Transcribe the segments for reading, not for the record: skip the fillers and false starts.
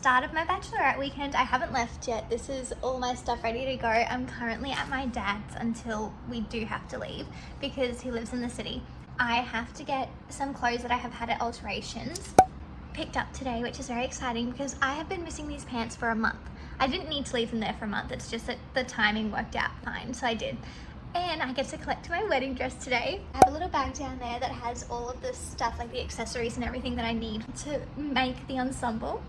start of my Bachelorette weekend. I haven't left yet. This is all my stuff ready to go. I'm currently at my dad's until we do have to leave because he lives in the city. I have to get some clothes that I have had at Alterations picked up today, which is very exciting because I have been missing these pants for a month. I didn't need to leave them there for a month. It's just that the timing worked out fine, so I did. And I get to collect my wedding dress today. I have a little bag down there that has all of this stuff, like the accessories and everything that I need to make the ensemble.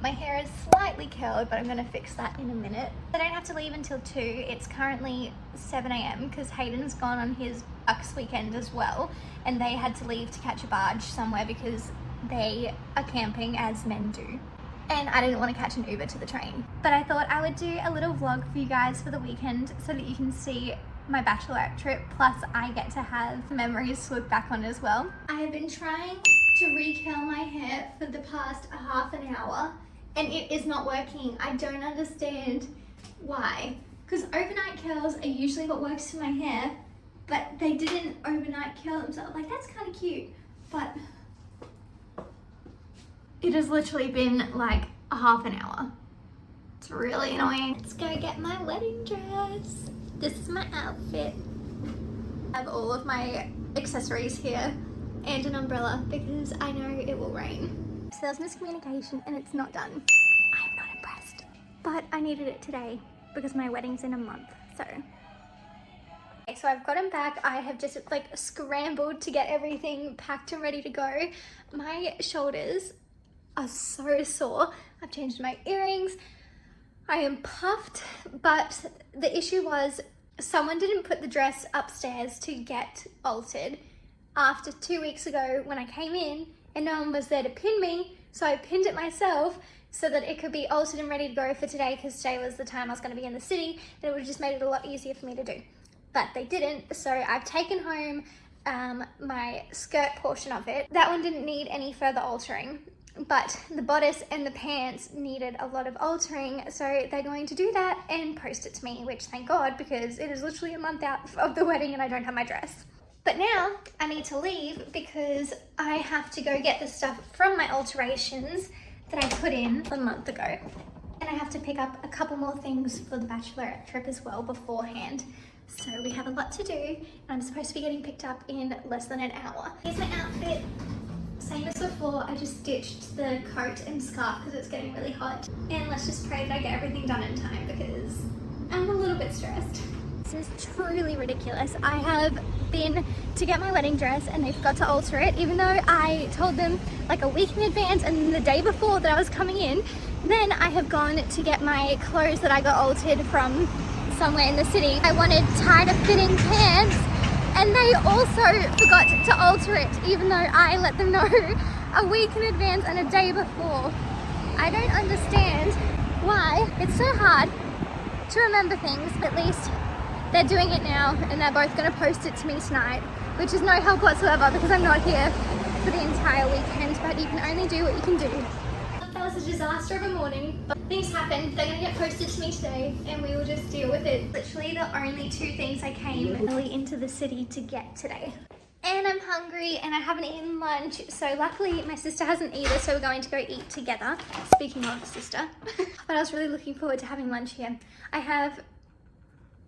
My hair is slightly curled, but I'm gonna fix that in a minute. I don't have to leave until 2. It's currently 7 AM because Hayden's gone on his Bucks weekend as well, and they had to leave to catch a barge somewhere because they are camping as men do. And I didn't want to catch an Uber to the train. But I thought I would do a little vlog for you guys for the weekend so that you can see my Bachelorette trip, plus I get to have memories to look back on as well. I have been trying to recurl my hair for the past half an hour and it is not working. I don't understand why. Because overnight curls are usually what works for my hair, but they didn't overnight curl themselves. Like, that's kind of cute, but it has literally been like a half an hour. It's really annoying. Let's go get my wedding dress. This is my outfit. I have all of my accessories here and an umbrella because I know it will rain. So there's miscommunication and it's not done. I'm not impressed, but I needed it today because my wedding's in a month, so. Okay, so I've gotten back. I have just like scrambled to get everything packed and ready to go. My shoulders are so sore. I've changed my earrings. I am puffed, but the issue was someone didn't put the dress upstairs to get altered after 2 weeks ago when I came in and no one was there to pin me, so I pinned it myself so that it could be altered and ready to go for today because today was the time I was going to be in the city and it would have just made it a lot easier for me to do. But they didn't, so I've taken home my skirt portion of it. That one didn't need any further altering, but the bodice and the pants needed a lot of altering, so they're going to do that and post it to me, which thank God, because it is literally a month out of the wedding and I don't have my dress. But now I need to leave because I have to go get the stuff from my alterations that I put in a month ago. And I have to pick up a couple more things for the Bachelorette trip as well beforehand. So we have a lot to do and I'm supposed to be getting picked up in less than an hour. Here's my outfit. Same as before, I just ditched the coat and scarf because it's getting really hot. And let's just pray that I get everything done in time because I'm a little bit stressed. This is truly ridiculous. I have been to get my wedding dress and they forgot to alter it, even though I told them like a week in advance and the day before that I was coming in. Then I have gone to get my clothes that I got altered from somewhere in the city. I wanted tighter fitting pants, and they also forgot to alter it, even though I let them know a week in advance and a day before. I don't understand why it's so hard to remember things, but at least they're doing it now and they're both going to post it to me tonight, which is no help whatsoever because I'm not here for the entire weekend, but you can only do what you can do. That was a disaster of a morning, but things happen. They're going to get posted to me today and we will just deal with it. Literally the only 2 things I came early into the city to get today. And I'm hungry and I haven't eaten lunch, so luckily my sister hasn't either, so we're going to go eat together. Speaking of sister, but I was really looking forward to having lunch here. I have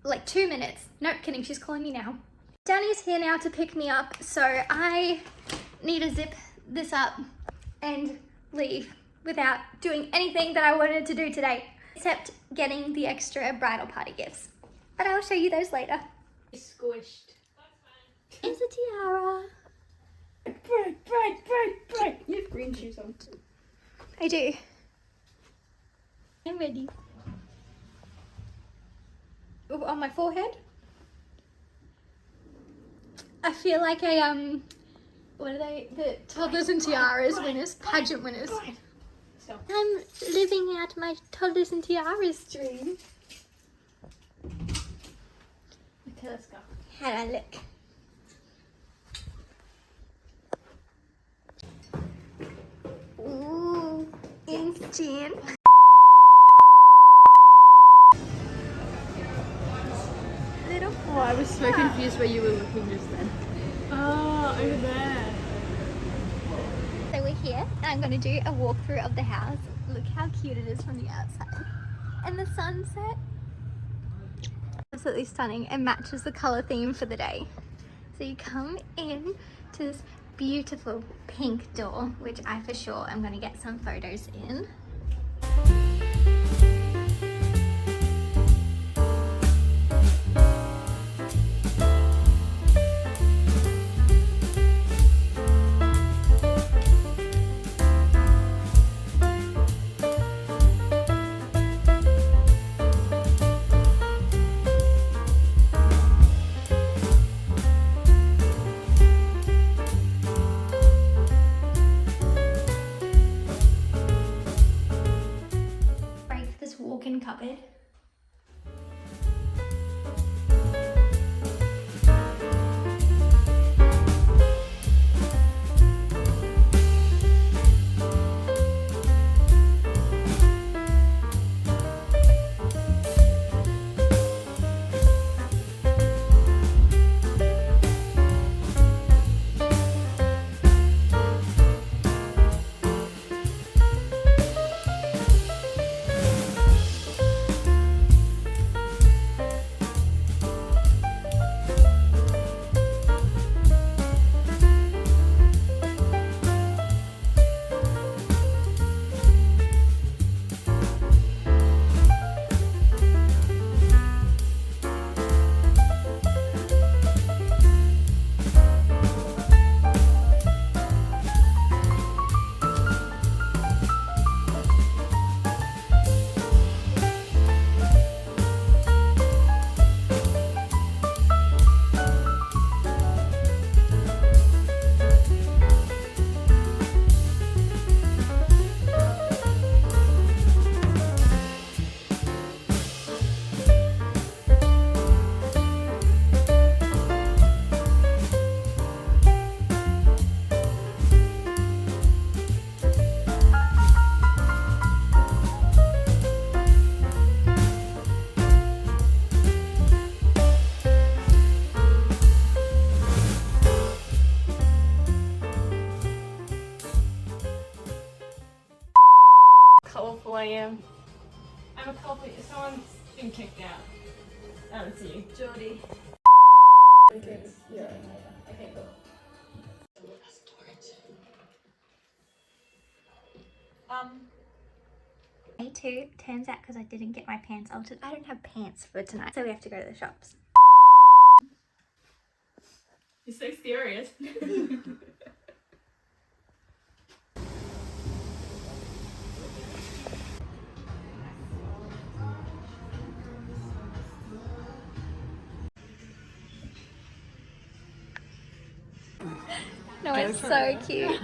like 2 minutes. Nope, kidding, she's calling me now. Danny's here now to pick me up, so I need to zip this up and leave without doing anything that I wanted to do today, except getting the extra bridal party gifts. But I'll show you those later. Squished. It's a tiara. Bright. You have green shoes on. I do. I'm ready. Ooh, on my forehead? I feel like a, what are they? The toddlers and tiaras winners, pageant winners. So. I'm living out my toddlers and tiaras dream. Okay, let's go. How do I look? Ooh, instant. Little. Oh, I was so confused where you were looking just then. Oh, over there. So we're here and I'm going to do a walkthrough of the house. Look how cute it is from the outside. And the sunset, absolutely stunning, and matches the color theme for the day. So you come in to this beautiful pink door, which I for sure am going to get some photos in. Walk-in cupboard. Colourful I am. I'm a culprit. Someone's been kicked out. Oh, it's you. Jordy. Okay, yeah. Okay, cool. Day two, turns out because I didn't get my pants altered, I don't have pants for tonight, so we have to go to the shops. You're so serious. No, it's so cute.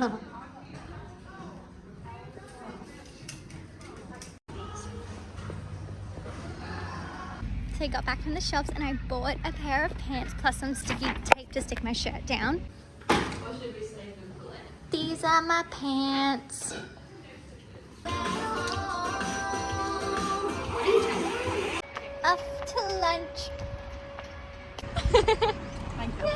So I got back from the shops and I bought a pair of pants plus some sticky tape to stick my shirt down. These are my pants. Off to lunch. Thank you.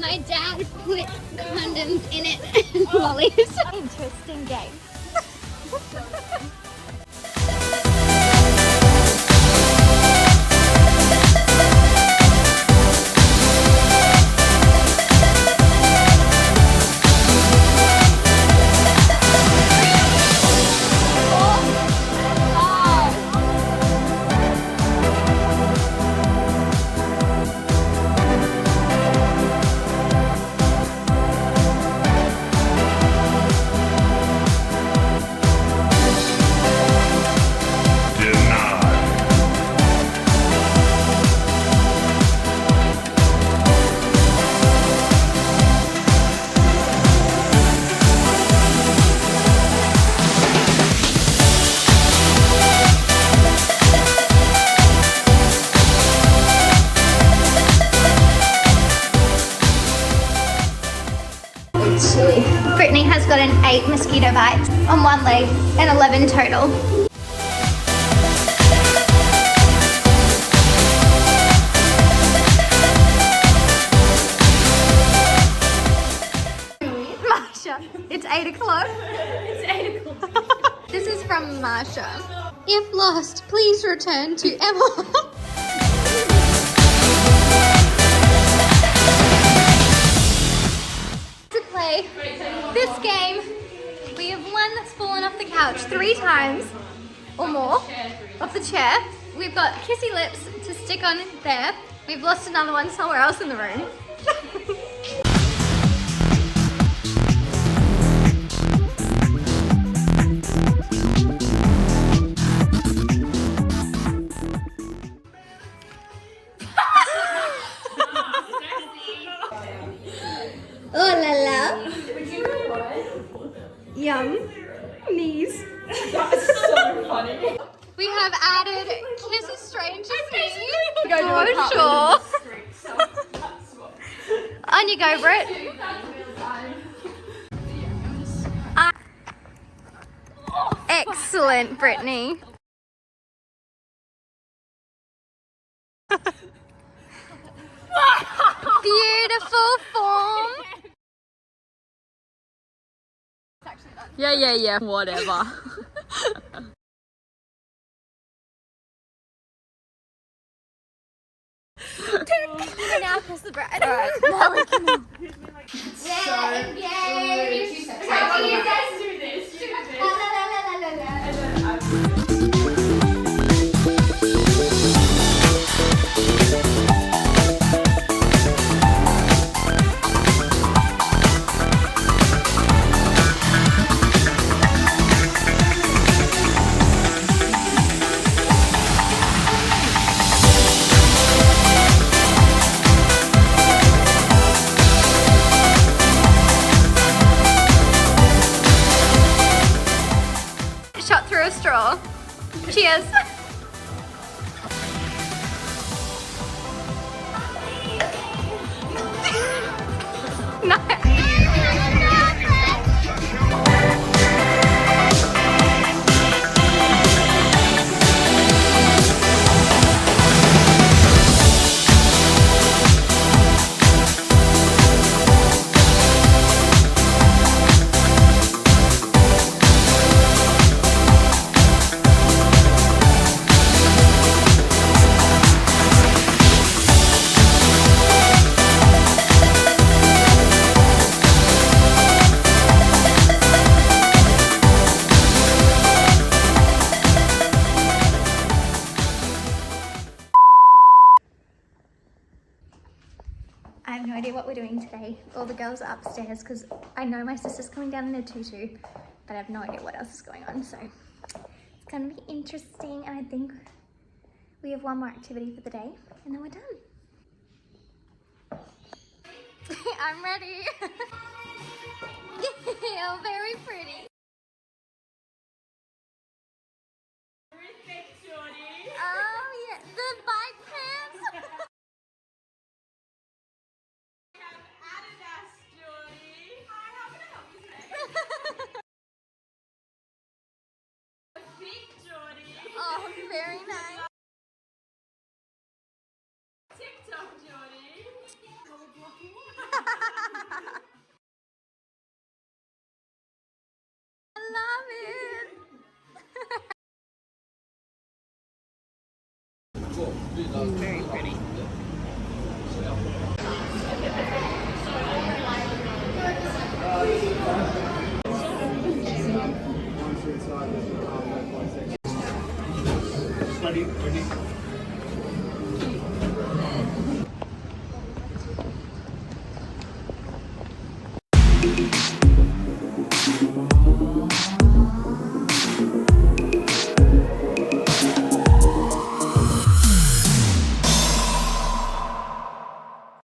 My dad put condoms in it and lollies. Interesting game. gotten 8 mosquito bites on one leg and 11 total. Marsha, it's 8 o'clock. It's 8 o'clock. This is from Marsha. If lost, please return to Emma. To play this game, we have one that's fallen off the couch 3 times or more, off the chair. We've got kissy lips to stick on there. We've lost another one somewhere else in the room. Oh la la. Yum. Knees. That's so funny. We have added Kiss a Stranger Thing. Go to For a sure. On you go, Britt. Excellent, Brittany. Beautiful form. Yeah, whatever. Now kiss the bride. Alright, now we can. Yeah, engaged. How do you guys do this? You do this. La, la, la, la, la, la. And then I'm Shot through a straw. Cheers. No. I have no idea what we're doing today. All the girls are upstairs because I know my sister's coming down in a tutu, but I have no idea what else is going on. So it's going to be interesting, and I think we have one more activity for the day, and then we're done. I'm ready. You're very pretty. Thanks, Jordy. Oh yeah, the bike pants. Adidas, Jordy. Hi, how can I help you today? Pink, Jordy. Oh, very nice. Tik Tok, Jordy. I love it. Very pretty. Ready?